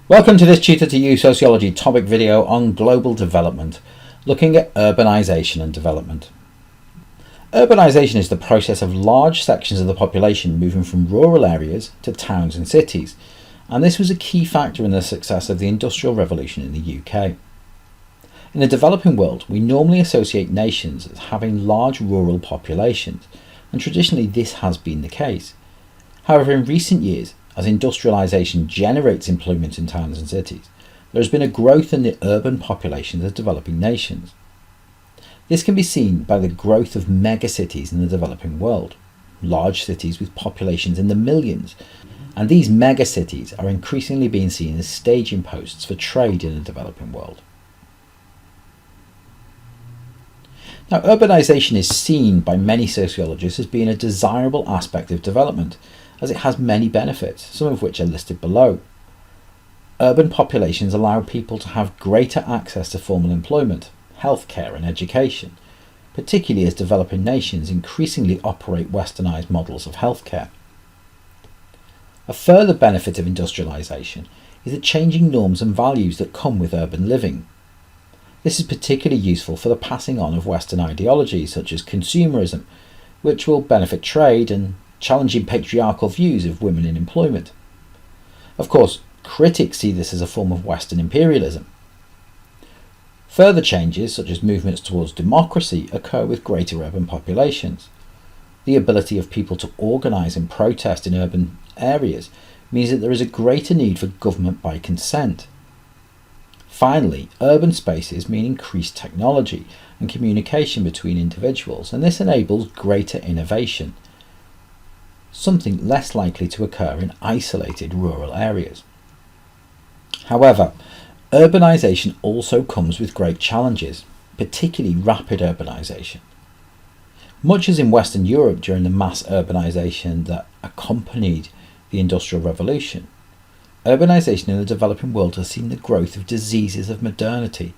Welcome to this Tutor to You Sociology topic video on global development, looking at urbanisation and development. Urbanisation is the process of large sections of the population moving from rural areas to towns and cities, and this was a key factor in the success of the Industrial Revolution in the UK. In the developing world, we normally associate nations as having large rural populations, and traditionally this has been the case. However, in recent years, as industrialisation generates employment in towns and cities, there has been a growth in the urban populations of developing nations. This can be seen by the growth of megacities in the developing world, large cities with populations in the millions, and these megacities are increasingly being seen as staging posts for trade in the developing world. Now, urbanisation is seen by many sociologists as being a desirable aspect of development, as it has many benefits, some of which are listed below. Urban populations allow people to have greater access to formal employment, healthcare and education, particularly as developing nations increasingly operate westernised models of healthcare. A further benefit of industrialisation is the changing norms and values that come with urban living. This is particularly useful for the passing on of Western ideologies such as consumerism, which will benefit trade, and challenging patriarchal views of women in employment. Of course, critics see this as a form of Western imperialism. Further changes, such as movements towards democracy, occur with greater urban populations. The ability of people to organise and protest in urban areas means that there is a greater need for government by consent. Finally, urban spaces mean increased technology and communication between individuals, and this enables greater innovation, something less likely to occur in isolated rural areas. However, urbanisation also comes with great challenges, particularly rapid urbanisation. Much as in Western Europe during the mass urbanisation that accompanied the Industrial Revolution, urbanisation in the developing world has seen the growth of diseases of modernity,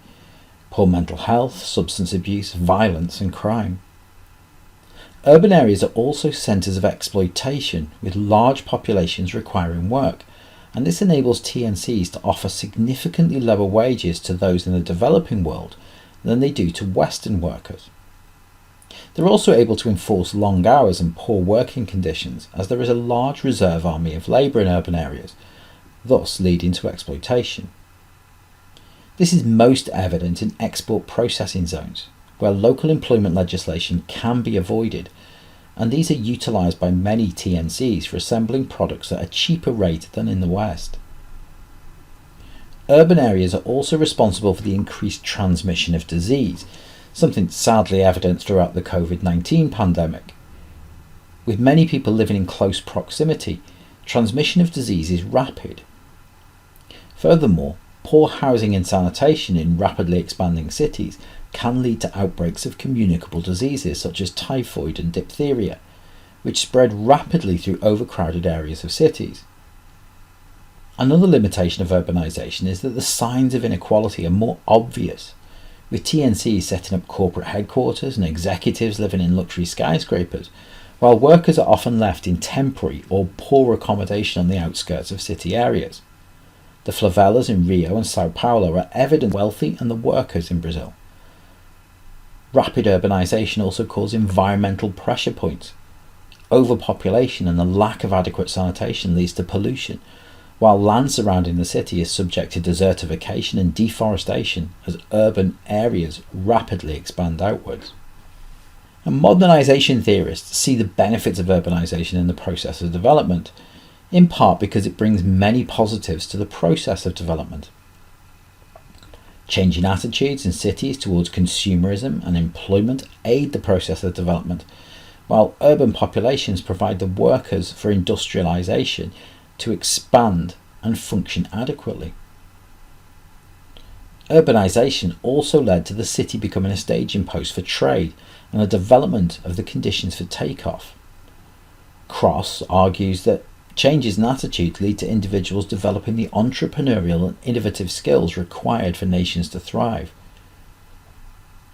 poor mental health, substance abuse, violence and crime. Urban areas are also centres of exploitation, with large populations requiring work, and this enables TNCs to offer significantly lower wages to those in the developing world than they do to Western workers. They're also able to enforce long hours and poor working conditions, as there is a large reserve army of labour in urban areas, thus leading to exploitation. This is most evident in export processing zones, where local employment legislation can be avoided, and these are utilised by many TNCs for assembling products at a cheaper rate than in the West. Urban areas are also responsible for the increased transmission of disease, something sadly evident throughout the COVID-19 pandemic. With many people living in close proximity, transmission of disease is rapid. Furthermore, poor housing and sanitation in rapidly expanding cities can lead to outbreaks of communicable diseases such as typhoid and diphtheria, which spread rapidly through overcrowded areas of cities. Another limitation of urbanisation is that the signs of inequality are more obvious, with TNCs setting up corporate headquarters and executives living in luxury skyscrapers, while workers are often left in temporary or poor accommodation on the outskirts of city areas. The favelas in Rio and Sao Paulo are evident wealthy and the workers in Brazil. Rapid urbanisation also causes environmental pressure points. Overpopulation and the lack of adequate sanitation leads to pollution, while land surrounding the city is subject to desertification and deforestation as urban areas rapidly expand outwards. And modernisation theorists see the benefits of urbanisation in the process of development, in part because it brings many positives to the process of development. Changing attitudes in cities towards consumerism and employment aid the process of development, while urban populations provide the workers for industrialisation to expand and function adequately. Urbanisation also led to the city becoming a staging post for trade and the development of the conditions for takeoff. Cross argues that changes in attitude lead to individuals developing the entrepreneurial and innovative skills required for nations to thrive.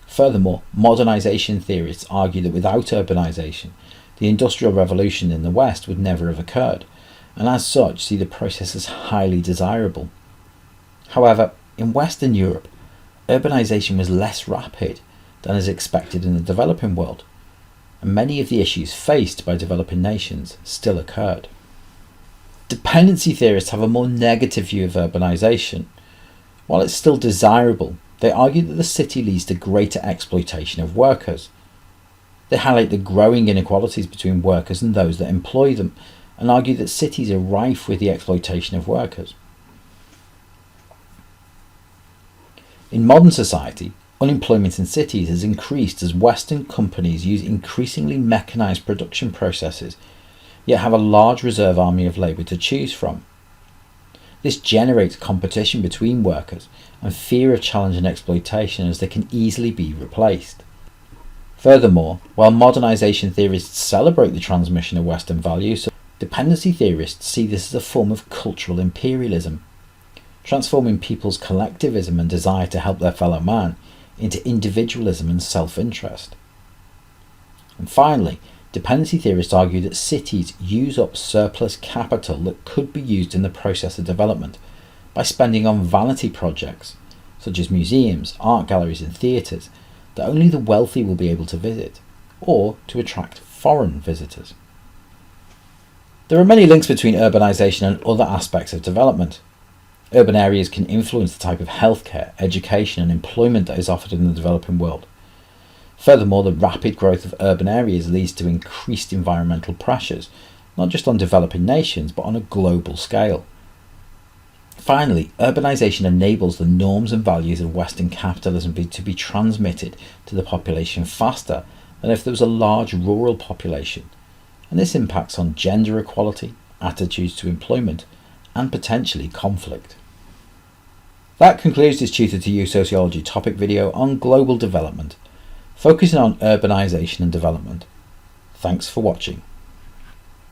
Furthermore, modernisation theorists argue that without urbanisation, the Industrial Revolution in the West would never have occurred, and as such see the process as highly desirable. However, in Western Europe, urbanisation was less rapid than is expected in the developing world, and many of the issues faced by developing nations still occurred. Dependency theorists have a more negative view of urbanisation. While it's still desirable, they argue that the city leads to greater exploitation of workers. They highlight the growing inequalities between workers and those that employ them, and argue that cities are rife with the exploitation of workers. In modern society, unemployment in cities has increased as Western companies use increasingly mechanised production processes, yet have a large reserve army of labour to choose from. This generates competition between workers and fear of challenge and exploitation, as they can easily be replaced. Furthermore, while modernisation theorists celebrate the transmission of Western values, dependency theorists see this as a form of cultural imperialism, transforming people's collectivism and desire to help their fellow man into individualism and self-interest. And finally, dependency theorists argue that cities use up surplus capital that could be used in the process of development by spending on vanity projects, such as museums, art galleries and theatres, that only the wealthy will be able to visit, or to attract foreign visitors. There are many links between urbanisation and other aspects of development. Urban areas can influence the type of healthcare, education and employment that is offered in the developing world. Furthermore, the rapid growth of urban areas leads to increased environmental pressures, not just on developing nations, but on a global scale. Finally, urbanisation enables the norms and values of Western capitalism to be transmitted to the population faster than if there was a large rural population, and this impacts on gender equality, attitudes to employment, and potentially conflict. That concludes this Tutor to You Sociology topic video on global development, focusing on urbanisation and development. Thanks for watching.